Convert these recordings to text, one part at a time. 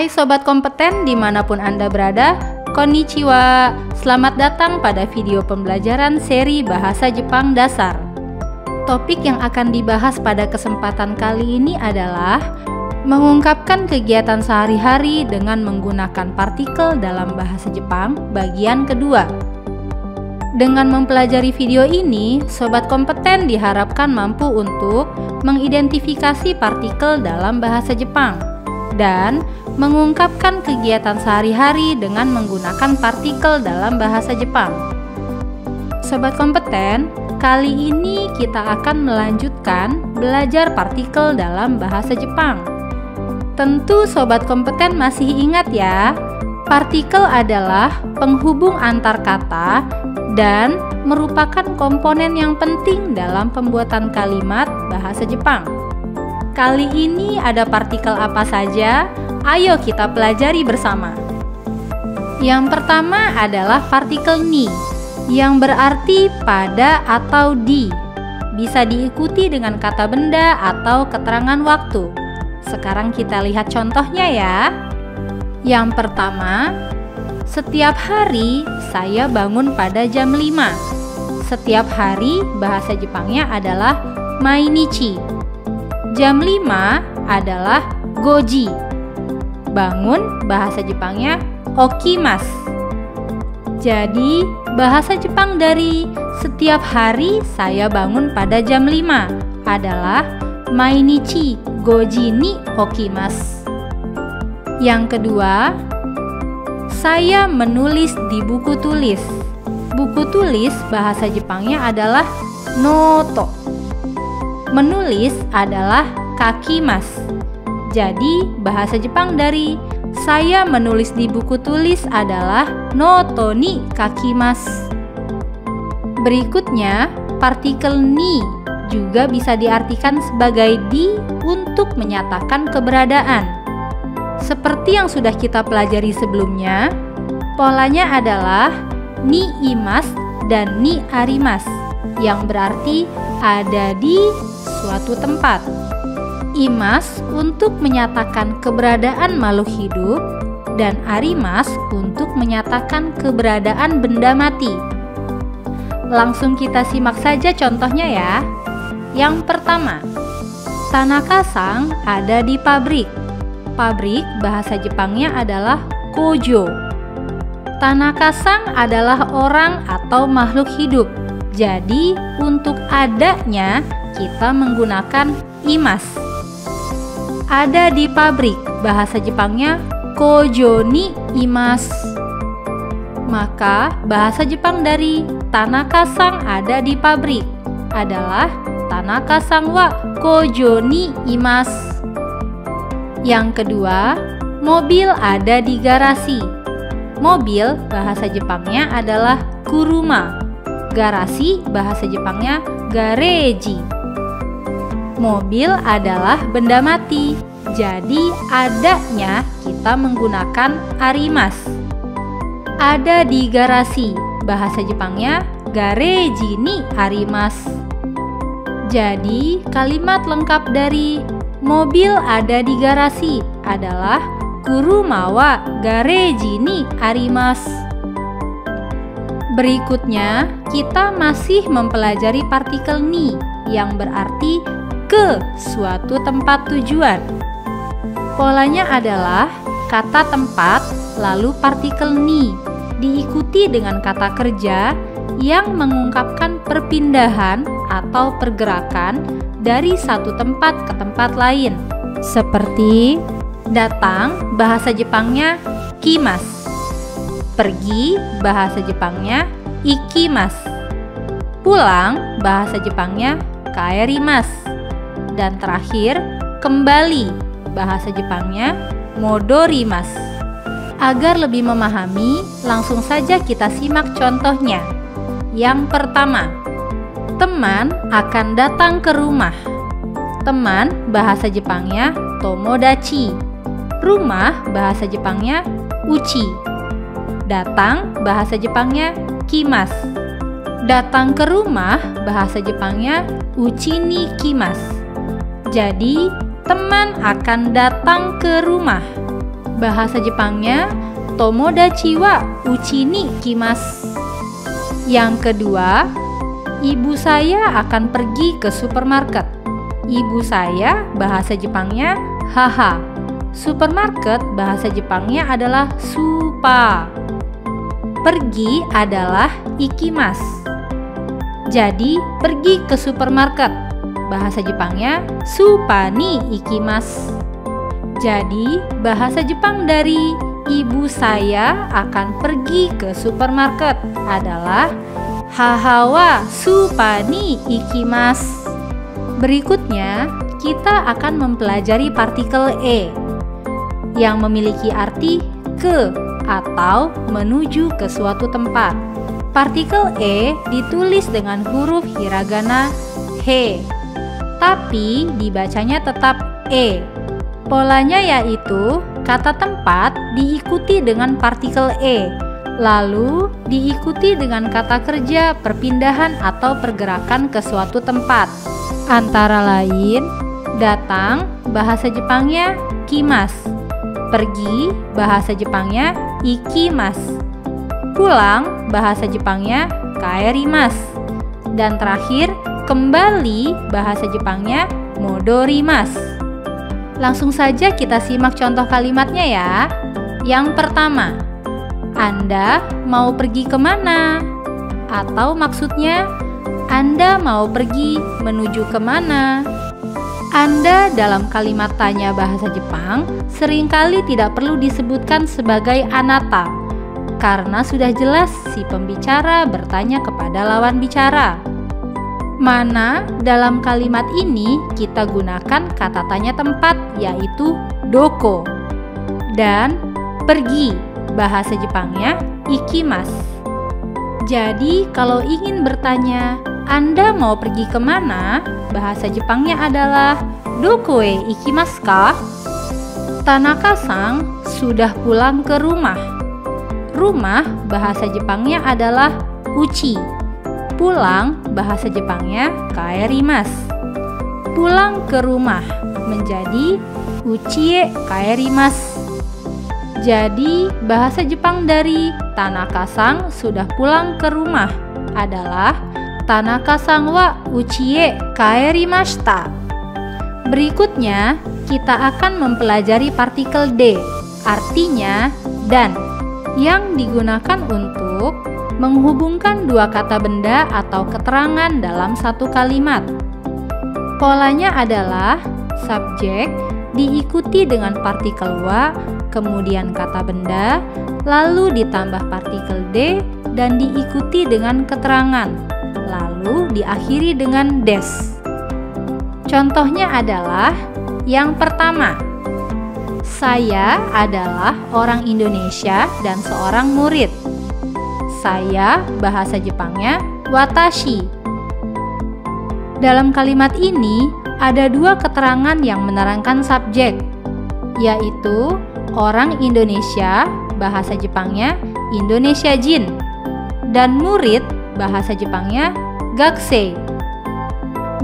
Hai Sobat Kompeten dimanapun Anda berada, konnichiwa. Selamat datang pada video pembelajaran seri Bahasa Jepang Dasar. Topik yang akan dibahas pada kesempatan kali ini adalah mengungkapkan kegiatan sehari-hari dengan menggunakan partikel dalam bahasa Jepang bagian kedua. Dengan mempelajari video ini, Sobat Kompeten diharapkan mampu untuk mengidentifikasi partikel dalam bahasa Jepang dan mengungkapkan kegiatan sehari-hari dengan menggunakan partikel dalam bahasa Jepang. Sobat Kompeten, kali ini kita akan melanjutkan belajar partikel dalam bahasa Jepang. Tentu Sobat Kompeten masih ingat ya, partikel adalah penghubung antar kata dan merupakan komponen yang penting dalam pembuatan kalimat bahasa Jepang. Kali ini ada partikel apa saja? Ayo kita pelajari bersama. Yang pertama adalah partikel ni, yang berarti pada atau di. Bisa diikuti dengan kata benda atau keterangan waktu. Sekarang kita lihat contohnya ya. Yang pertama, setiap hari saya bangun pada jam 5. Setiap hari bahasa Jepangnya adalah mainichi. Jam 5 adalah goji. Bangun bahasa Jepangnya okimasu. Jadi bahasa Jepang dari setiap hari saya bangun pada jam 5 adalah mainichi goji ni okimasu. Yang kedua, saya menulis di buku tulis. Buku tulis bahasa Jepangnya adalah noto. Menulis adalah kakimasu. Jadi bahasa Jepang dari saya menulis di buku tulis adalah noto ni kakimasu. Berikutnya, partikel ni juga bisa diartikan sebagai di untuk menyatakan keberadaan. Seperti yang sudah kita pelajari sebelumnya, polanya adalah ni imasu dan ni arimasu, yang berarti ada di suatu tempat. Imas untuk menyatakan keberadaan makhluk hidup dan arimas untuk menyatakan keberadaan benda mati. Langsung kita simak saja contohnya ya. Yang pertama, Tanaka-san ada di pabrik. Pabrik bahasa Jepangnya adalah kojo. Tanaka-san adalah orang atau makhluk hidup. Jadi untuk adanya kita menggunakan imas. Ada di pabrik bahasa Jepangnya kojo ni imasu. Maka bahasa Jepang dari Tanaka-san ada di pabrik adalah Tanaka-san wa kojo ni imasu. Yang kedua, mobil ada di garasi. Mobil bahasa Jepangnya adalah kuruma. Garasi bahasa Jepangnya gareji. Mobil adalah benda mati, jadi adanya kita menggunakan arimasu. Ada di garasi, bahasa Jepangnya gareji ni arimasu. Jadi kalimat lengkap dari mobil ada di garasi adalah kuruma wa gareji ni arimasu. Berikutnya, kita masih mempelajari partikel ni yang berarti ke suatu tempat tujuan. Polanya adalah kata tempat lalu partikel ni diikuti dengan kata kerja yang mengungkapkan perpindahan atau pergerakan dari satu tempat ke tempat lain. Seperti datang bahasa Jepangnya kimasu. Pergi bahasa Jepangnya ikimasu. Pulang bahasa Jepangnya kaerimasu. Dan terakhir, kembali bahasa Jepangnya modorimasu. Agar lebih memahami, langsung saja kita simak contohnya. Yang pertama, teman akan datang ke rumah. Teman bahasa Jepangnya tomodachi. Rumah bahasa Jepangnya uchi. Datang bahasa Jepangnya kimasu. Datang ke rumah bahasa Jepangnya uchi ni kimasu. Jadi teman akan datang ke rumah. Bahasa Jepangnya tomodachi wa uchi ni kimasu. Yang kedua, ibu saya akan pergi ke supermarket. Ibu saya bahasa Jepangnya haha. Supermarket bahasa Jepangnya adalah supa. Pergi adalah ikimasu. Jadi, pergi ke supermarket bahasa Jepangnya supa ni ikimasu. Jadi, bahasa Jepang dari ibu saya akan pergi ke supermarket adalah haha wa supa ni ikimasu. Berikutnya, kita akan mempelajari partikel e yang memiliki arti ke atau menuju ke suatu tempat. Partikel e ditulis dengan huruf hiragana he, tapi dibacanya tetap e. Polanya yaitu kata tempat diikuti dengan partikel e, lalu diikuti dengan kata kerja perpindahan atau pergerakan ke suatu tempat. Antara lain, datang bahasa Jepangnya kimasu, pergi bahasa Jepangnya ikimasu, pulang bahasa Jepangnya kaerimasu, dan terakhir kembali bahasa Jepangnya modorimasu. Langsung saja kita simak contoh kalimatnya ya. Yang pertama, Anda mau pergi kemana? Atau maksudnya, Anda mau pergi menuju kemana? Anda dalam kalimat tanya bahasa Jepang seringkali tidak perlu disebutkan sebagai anata, karena sudah jelas si pembicara bertanya kepada lawan bicara. Mana dalam kalimat ini kita gunakan kata tanya tempat, yaitu doko. Dan pergi bahasa Jepangnya ikimasu. Jadi kalau ingin bertanya, Anda mau pergi kemana? Bahasa Jepangnya adalah doko e ikimasu ka? Tanaka-san sudah pulang ke rumah. Rumah bahasa Jepangnya adalah uchi. Pulang bahasa Jepangnya kaerimasu. Pulang ke rumah menjadi uchi e kaerimasu. Jadi bahasa Jepang dari Tanaka-san sudah pulang ke rumah adalah Tanaka-san wa uchi e kaerimashita. Berikutnya kita akan mempelajari partikel D, artinya dan, yang digunakan untuk menghubungkan dua kata benda atau keterangan dalam satu kalimat. Polanya adalah subjek diikuti dengan partikel wa, kemudian kata benda, lalu ditambah partikel D dan diikuti dengan keterangan, lalu diakhiri dengan des. Contohnya adalah yang pertama, saya adalah orang Indonesia dan seorang murid. Saya bahasa Jepangnya watashi. Dalam kalimat ini ada dua keterangan yang menerangkan subjek, yaitu orang Indonesia bahasa Jepangnya Indonesia Jin, dan murid bahasa Jepangnya gakusei.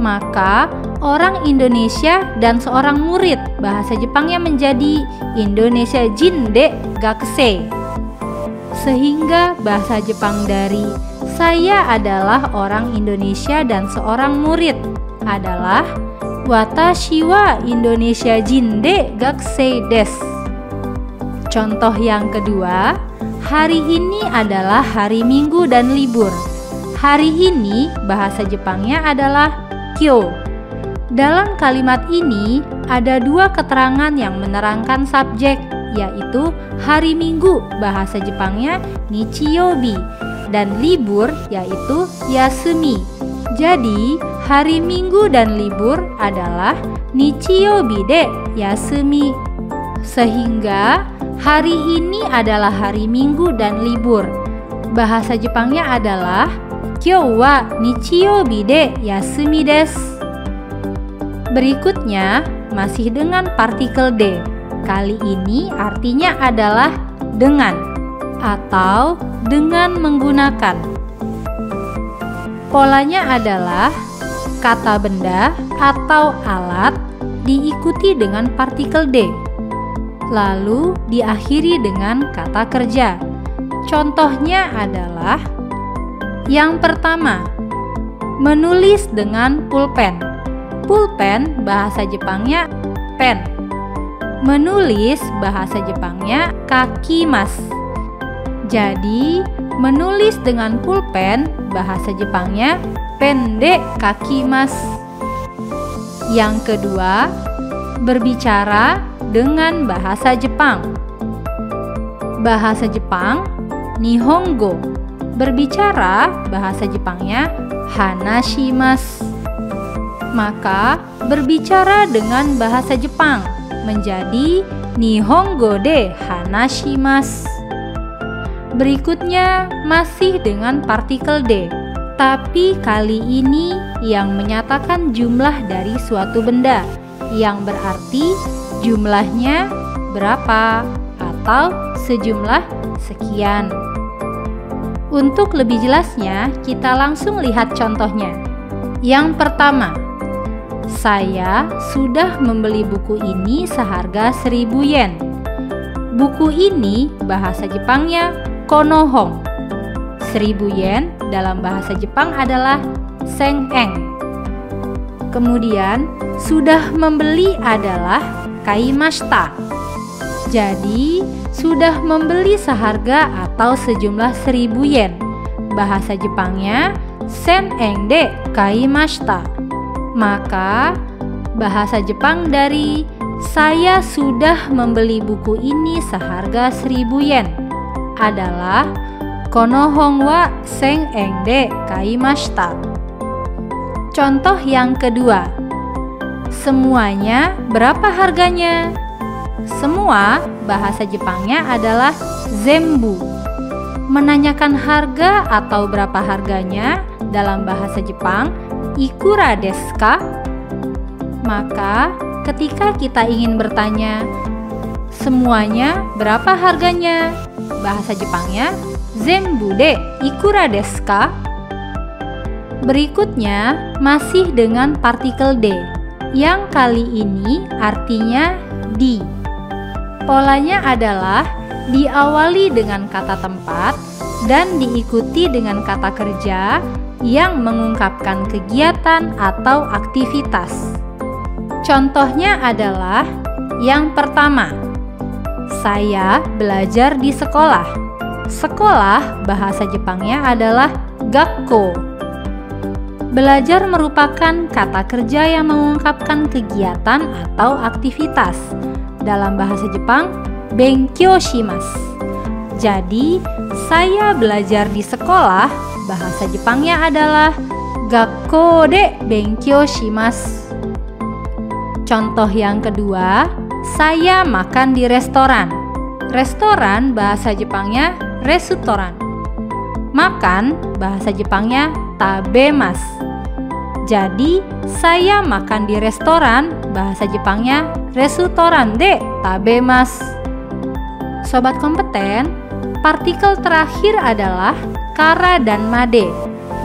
Maka orang Indonesia dan seorang murid bahasa Jepangnya menjadi Indonesia Jin de gakusei. Sehingga bahasa Jepang dari saya adalah orang Indonesia dan seorang murid adalah watashi wa Indonesia Jin de gakusei desu. Contoh yang kedua, hari ini adalah hari Minggu dan libur. Hari ini bahasa Jepangnya adalah kyo. Dalam kalimat ini ada dua keterangan yang menerangkan subjek, yaitu hari Minggu bahasa Jepangnya nichiyobi dan libur yaitu yasumi. Jadi hari Minggu dan libur adalah nichiyobi de yasumi. Sehingga hari ini adalah hari Minggu dan libur. Bahasa Jepangnya adalah kyou wa nichiyobi de yasumi desu. Berikutnya masih dengan partikel D. Kali ini artinya adalah dengan atau dengan menggunakan. Polanya adalah kata benda atau alat diikuti dengan partikel D. lalu diakhiri dengan kata kerja. Contohnya adalah yang pertama, menulis dengan pulpen. Pulpen bahasa Jepangnya pen. Menulis bahasa Jepangnya kakimasu. Jadi, menulis dengan pulpen bahasa Jepangnya pende kakimasu. Yang kedua, berbicara dengan bahasa Jepang. Bahasa Jepang Nihongo. Berbicara bahasa Jepangnya hanashimasu. Maka berbicara dengan bahasa Jepang menjadi Nihongo de hanashimasu. Berikutnya masih dengan partikel de, tapi kali ini yang menyatakan jumlah dari suatu benda, yang berarti jumlahnya berapa atau sejumlah sekian. Untuk lebih jelasnya, kita langsung lihat contohnya. Yang pertama, saya sudah membeli buku ini seharga 1.000 yen. Buku ini bahasa Jepangnya konohon. 1.000 yen dalam bahasa Jepang adalah sen-en. Kemudian, sudah membeli adalah kaimashita. Jadi, sudah membeli seharga atau sejumlah 1.000 yen. Bahasa Jepangnya sen-en de kaimashita. Maka, bahasa Jepang dari saya sudah membeli buku ini seharga 1.000 yen adalah konohon wa sen-en de kaimashita. Contoh yang kedua, semuanya berapa harganya? Semua bahasa Jepangnya adalah zenbu. Menanyakan harga atau berapa harganya dalam bahasa Jepang ikura desu ka? Maka ketika kita ingin bertanya semuanya berapa harganya, bahasa Jepangnya zenbu de ikura desu ka? Berikutnya masih dengan partikel de, yang kali ini artinya di. Polanya adalah diawali dengan kata tempat dan diikuti dengan kata kerja yang mengungkapkan kegiatan atau aktivitas. Contohnya adalah yang pertama, saya belajar di sekolah. Sekolah bahasa Jepangnya adalah gakko. Belajar merupakan kata kerja yang mengungkapkan kegiatan atau aktivitas. Dalam bahasa Jepang, benkyou shimasu. Jadi, saya belajar di sekolah, bahasa Jepangnya adalah gakko de benkyou shimasu. Contoh yang kedua, saya makan di restoran. Restoran bahasa Jepangnya restoran. Makan bahasa Jepangnya tabemasu. Jadi, saya makan di restoran, bahasa Jepangnya restoran de tabemasu. Sobat kompeten, partikel terakhir adalah kara dan made.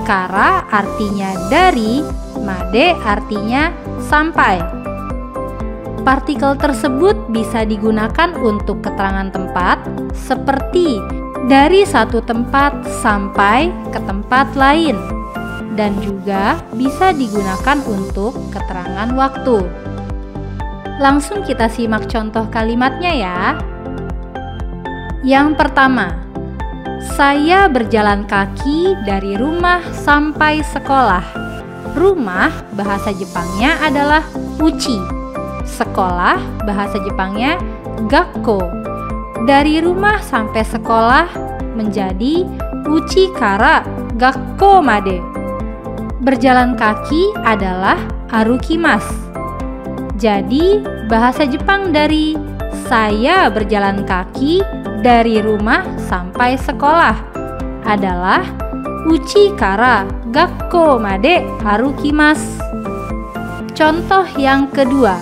Kara artinya dari, made artinya sampai. Partikel tersebut bisa digunakan untuk keterangan tempat, seperti dari satu tempat sampai ke tempat lain, dan juga bisa digunakan untuk keterangan waktu. Langsung kita simak contoh kalimatnya ya. Yang pertama, saya berjalan kaki dari rumah sampai sekolah. Rumah bahasa Jepangnya adalah uchi. Sekolah bahasa Jepangnya gakko. Dari rumah sampai sekolah menjadi uchi kara gakko made. Berjalan kaki adalah arukimasu. Jadi, bahasa Jepang dari saya berjalan kaki dari rumah sampai sekolah adalah uchi kara gakko made arukimasu. Contoh yang kedua,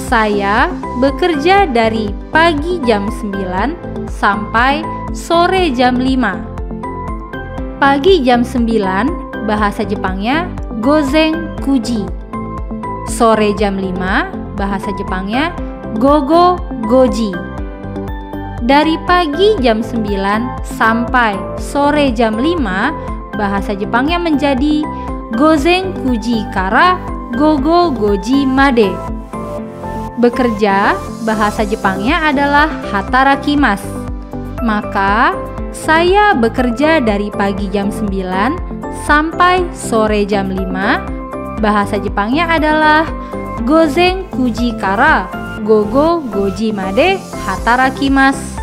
saya bekerja dari pagi jam 9 sampai sore jam 5. Pagi jam 9 bahasa Jepangnya gozen kuji. Sore jam 5 bahasa Jepangnya gogo goji. Dari pagi jam 9 sampai sore jam 5, bahasa Jepangnya menjadi gozen kuji kara gogo goji made. Bekerja, bahasa Jepangnya adalah hatarakimasu. Maka, saya bekerja dari pagi jam 9 sampai sore jam 5. Bahasa Jepangnya adalah gozen kuji kara gogo goji made hatarakimasu.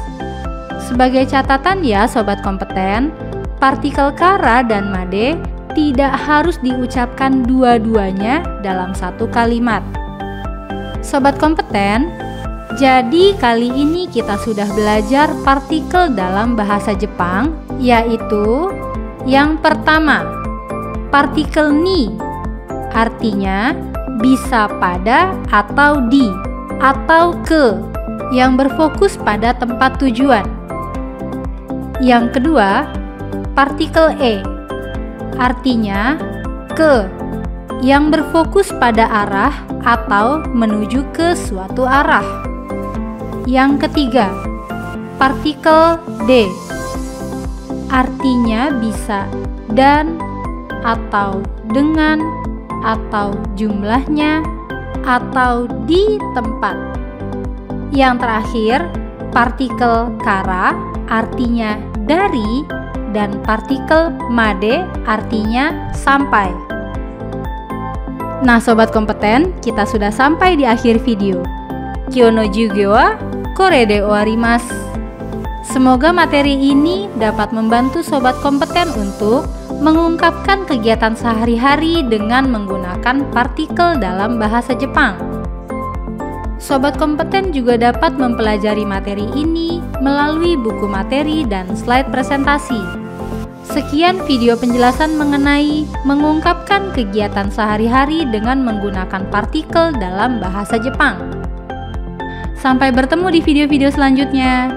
Sebagai catatan ya sobat kompeten, partikel kara dan made tidak harus diucapkan dua-duanya dalam satu kalimat. Sobat kompeten, jadi kali ini kita sudah belajar partikel dalam bahasa Jepang, yaitu yang pertama, partikel ni, artinya bisa pada atau di atau ke, yang berfokus pada tempat tujuan. Yang kedua, partikel e, artinya ke, yang berfokus pada arah atau menuju ke suatu arah. Yang ketiga, partikel d, artinya bisa dan atau dengan atau jumlahnya atau di tempat. Yang terakhir, partikel kara artinya dari dan partikel made artinya sampai. Nah sobat kompeten, kita sudah sampai di akhir video. Kyou no jugyo wa kore de owarimasu. Semoga materi ini dapat membantu sobat kompeten untuk mengungkapkan kegiatan sehari-hari dengan menggunakan partikel dalam bahasa Jepang. Sobat kompeten juga dapat mempelajari materi ini melalui buku materi dan slide presentasi. Sekian video penjelasan mengenai mengungkapkan kegiatan sehari-hari dengan menggunakan partikel dalam bahasa Jepang. Sampai bertemu di video-video selanjutnya.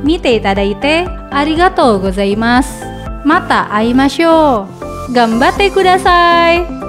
Mite itadaite arigatou gozaimasu. Mata aimashou. Gambatte kudasai.